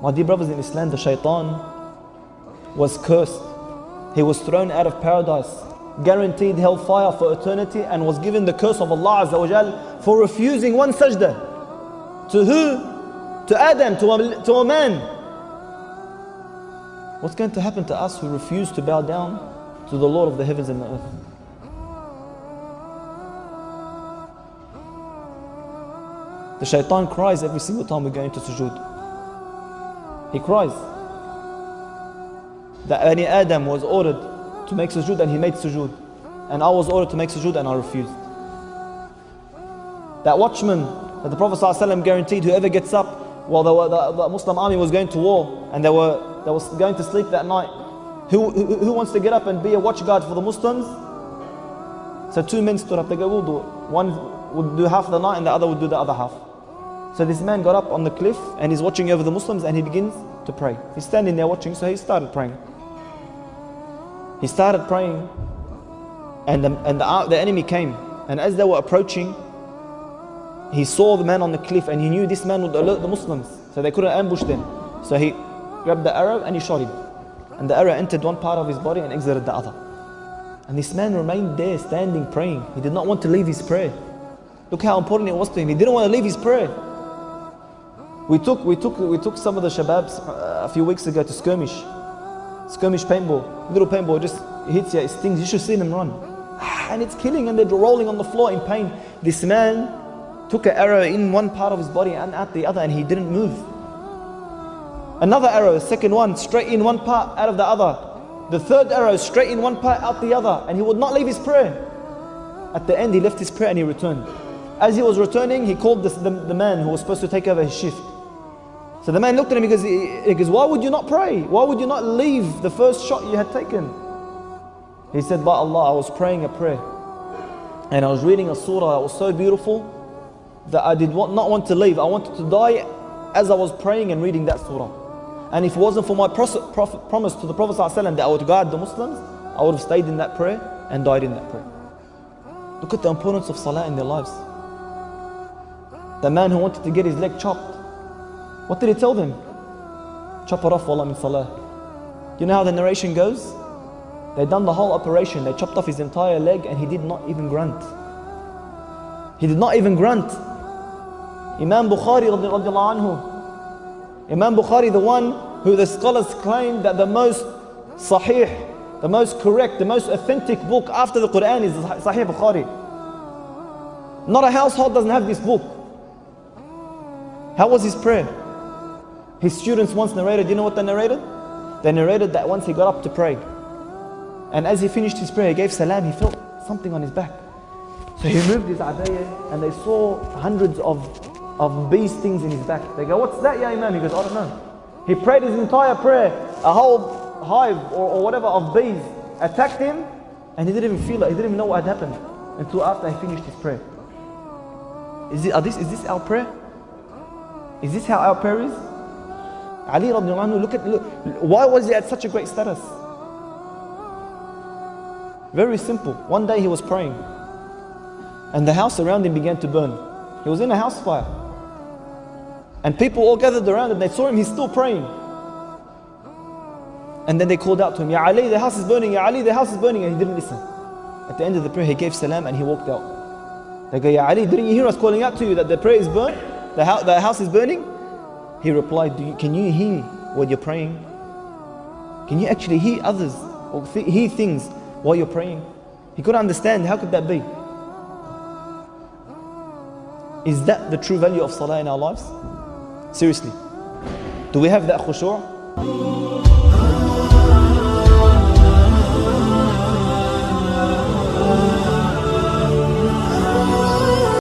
My dear brothers in Islam, the shaitan was cursed. He was thrown out of paradise, guaranteed hellfire for eternity, and was given the curse of Allah Azza wa Jal for refusing one sajda. To who? To Adam, to a man. What's going to happen to us who refuse to bow down to the Lord of the heavens and the earth? The shaitan cries every single time we go into sujood. He cries. That Bani Adam was ordered to make sujood and he made sujood. And I was ordered to make sujood and I refused. That watchman that the Prophet ﷺ guaranteed, whoever gets up while the Muslim army was going to war and they was going to sleep that night, who wants to get up and be a watchguard for the Muslims? So two men stood up. They go, we'll do it. One would do half the night and the other would do the other half. So this man got up on the cliff and he's watching over the Muslims and he begins to pray. He's standing there watching, so he started praying. He started praying and the enemy came. And as they were approaching, he saw the man on the cliff and he knew this man would alert the Muslims, so they couldn't ambush them. So he grabbed the arrow and he shot him. And the arrow entered one part of his body and exited the other. And this man remained there standing praying. He did not want to leave his prayer. Look how important it was to him. He didn't want to leave his prayer. We took some of the shababs a few weeks ago to skirmish paintball. Little paintball just hits you, it stings. You should see them run. And it's killing and they're rolling on the floor in pain. This man took an arrow in one part of his body and out the other and he didn't move. Another arrow, the second one, straight in one part, out of the other. The third arrow, straight in one part, out the other. And he would not leave his prayer. At the end, he left his prayer and he returned. As he was returning, he called the man who was supposed to take over his shift. So the man looked at him, he goes, why would you not pray? Why would you not leave the first shot you had taken? He said, by Allah, I was praying a prayer. And I was reading a surah that was so beautiful that I did not want to leave. I wanted to die as I was praying and reading that surah. And if it wasn't for my promise to the Prophet ﷺ that I would guide the Muslims, I would have stayed in that prayer and died in that prayer. Look at the importance of salah in their lives. The man who wanted to get his leg chopped, what did he tell them? Chop it off, wallah min salah. You know how the narration goes? They done the whole operation. They chopped off his entire leg and he did not even grunt. He did not even grunt. Imam Bukhari radiallahu anhu. Imam Bukhari, the one who the scholars claim that the most sahih, the most correct, the most authentic book after the Quran is Sahih Bukhari. Not a household doesn't have this book. How was his prayer? His students once narrated, you know what they narrated? They narrated that once he got up to pray, and as he finished his prayer, he gave salam, he felt something on his back. So he moved his abaya and they saw hundreds of bee stings in his back. They go, what's that, ya Imam? He goes, I don't know. He prayed his entire prayer, a whole hive or whatever of bees attacked him and he didn't even feel it. He didn't even know what had happened until after he finished his prayer. Is this our prayer? Is this how our prayer is? Ali radiallahu anhu, look, why was he at such a great status? Very simple. One day he was praying and the house around him began to burn. He was in a house fire. And people all gathered around him. They saw him, he's still praying. And then they called out to him, Ya Ali, the house is burning, Ya Ali, the house is burning. And he didn't listen. At the end of the prayer, he gave salam and he walked out. They go, Ya Ali, didn't you hear us calling out to you that the prayer is burnt? The house is burning? He replied, can you hear what you're praying? Can you actually hear others or hear things while you're praying? He couldn't understand. How could that be? Is that the true value of salah in our lives? Seriously, do we have that khushu'?